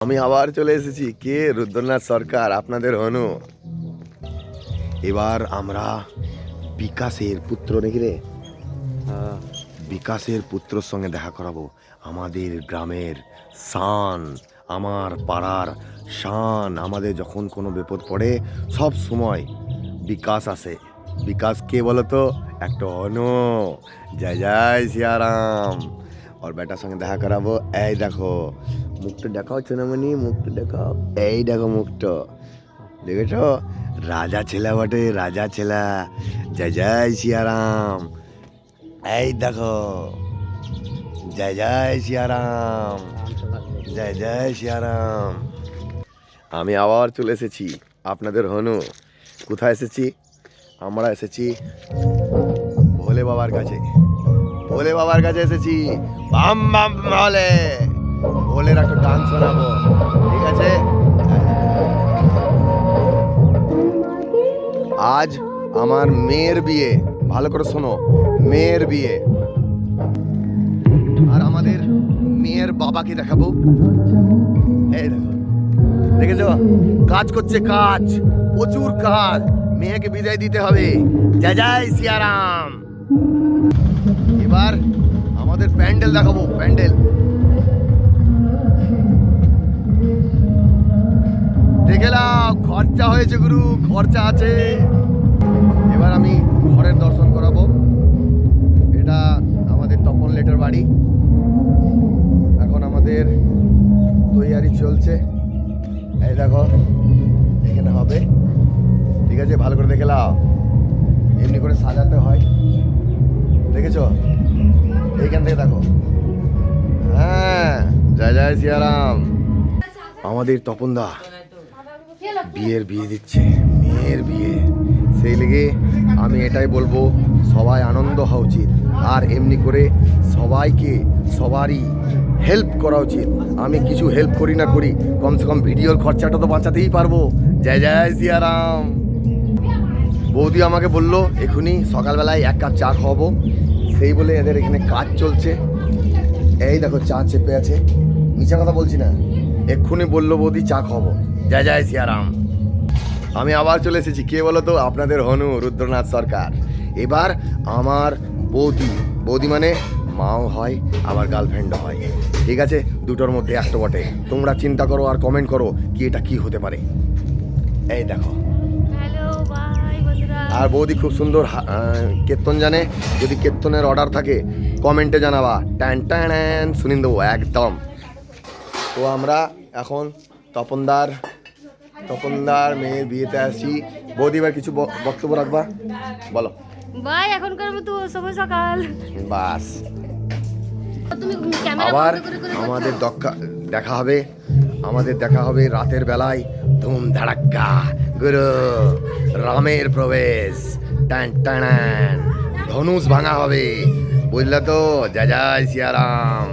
আমি আবার চলে এসেছি, কে? রুদ্রনাথ সরকার, আপনাদের হনু। এবার আমরা বিকাশের পুত্র নাকি রে, বিকাশের পুত্রর সঙ্গে দেখা করাবো। আমাদের গ্রামের শান, আমার পাড়ার শান। আমাদের যখন কোনো বিপদ পড়ে সব সময় বিকাশ আসে। বিকাশ কে বলো তো? একটা হনু। জয় জয় সিয়ারাম। ওর বেটার সঙ্গে দেখা করাবো। এই দেখো মুখটা দেখাও সোনামণি, মুখটা দেখাও। এই দেখো মুখটা, দেখেছ? রাজা ছেলা বটে, রাজা ছেলা। জয় জয় সিয়ারাম। এই দেখো, জয় জয় সিয়ারাম, জয় জয় সিয়ারাম। আমি আবার চলে এসেছি, আপনাদের হনু। কোথায় এসেছি? আমরা এসেছি ভোলে বাবার কাছে। ভোলে বাবার কাছে এসেছি। বাম বাম ভোলে, ভোলের একটা গান শোনাবো, ঠিক আছে? আজ আমার মেয়ের বিয়ে, ভালো করে শোনো, মেয়ের বিয়ে। আর আমাদের মেয়ের বাবাকে দেখাবো। এই দেখো, দেখেছ? কাজ করছে, কাজ, প্রচুর কাজ। মেয়েকে বিদায় দিতে হবে। জয় জয় সিয়ারাম। এবার আমাদের প্যান্ডেল দেখাবো, প্যান্ডেল। দেখে নাও, খরচা হয়েছে গুরু, খরচা আছে। এবার আমি ঘরের দর্শন করাবো। এটা আমাদের তপন লেটের বাড়ি। এখন আমাদের তৈয়ারি চলছে। এই দেখো, এখানে হবে, ঠিক আছে? ভালো করে দেখে নাও, এমনি করে সাজাতে হয়, দেখেছো? এইখান থেকে দেখো। হ্যাঁ, জয় জয় সিয়ারাম। আমাদের তপনদা বিয়ে দিচ্ছে, মেয়ের বিয়ে। সেই লেগে আমি এটাই বলবো, সবাই আনন্দ হওয়া উচিত। আর এমনি করে সবাইকে, সবারই হেল্প করা উচিত। আমি কিছু হেল্প করি না করি, কমসে কম ভিডিওর খরচাটা তো বাঁচাতেই পারবো। জয় জয় সিয়ারাম। বৌদি আমাকে বললো এখুনি সকালবেলায় 1 কাপ চা খাওয়াবো, সেই বলে এদের এখানে কাজ চলছে। এই দেখো চা চেপে আছে, মিছা কথা বলছি না। এক্ষুনি বললো বৌদি চা খাওয়াবো। জয় জয় সিয়ারাম। আমি আবার চলে এসেছি, কে বলো তো? আপনাদের হনু, রুদ্রনাথ সরকার। এবার আমার বৌদি, বৌদি মানে মাও হয় আবার গার্লফ্রেন্ডও হয়, ঠিক আছে? দুটোর মধ্যে একটা বটে। তোমরা চিন্তা করো আর কমেন্ট করো কি এটা কি হতে পারে। এই দেখো, আর বৌদি খুব সুন্দর কীর্তন জানে। যদি কীর্তনের অর্ডার থাকে কমেন্টে জানাবা, ট্যান ট্যান শুনিয়ে দেবো একদম। তো আমরা এখন তপনদার মেয়ের বিয়েতে আসি। বৌদি এবার কিছু বক্তব্য রাখবা, বলো। ভাই এখন করবো তো সময় সকাল, বাস। তুমি ক্যামেরা আবার বন্ধ করে আমাদের দেখা হবে রাতের বেলায়। ধুম ধাড়াক্কা গুরু, রামের প্রবেশ, টান টান, ধনুষ ভাঙা হবে, বুঝলে তো? জয় জয় সিয়ারাম।